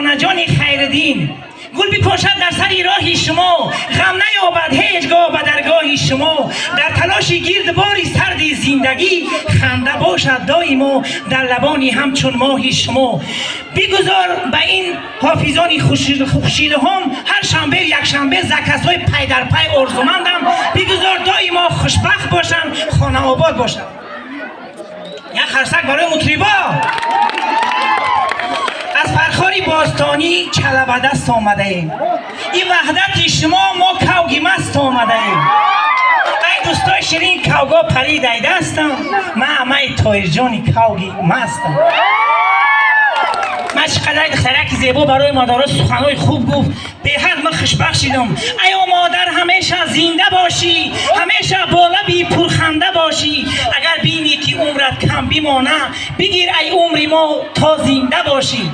نانا جان خیردین، گل بپاشد در سر راه شما، غم نیابد هیچگاه به درگاه شما. در تلاش گردباری سرد زندگی، خنده باشد دائما در لبانی همچون ماه شما. بگذار به این حافظان خوشیده هم، هر شنبه یک شنبه زکسای پی در پی آرزومندم. بگذار دائما خوشبخت باشم، خانه آباد باشم. یک خرسک برای مطربا. از فرخاری باستانی چله به دست آمده ایم، این وحدت شما ما کوگی مست آمده ایم. ای دوستای شیرین کوگا پرید ای دستم، من همه تایر جانی کوگی مستم. من چقدر دخترک زیبا برای مادرها سخنهای خوب گفت، به حد من خوشبخت شدم. ای مادر همیشه زنده باشی، همیشه با لبی پرخنده باشی. اگر بینی که عمرت کم بمانه، بگیر ای عمر ما تا زنده باشی.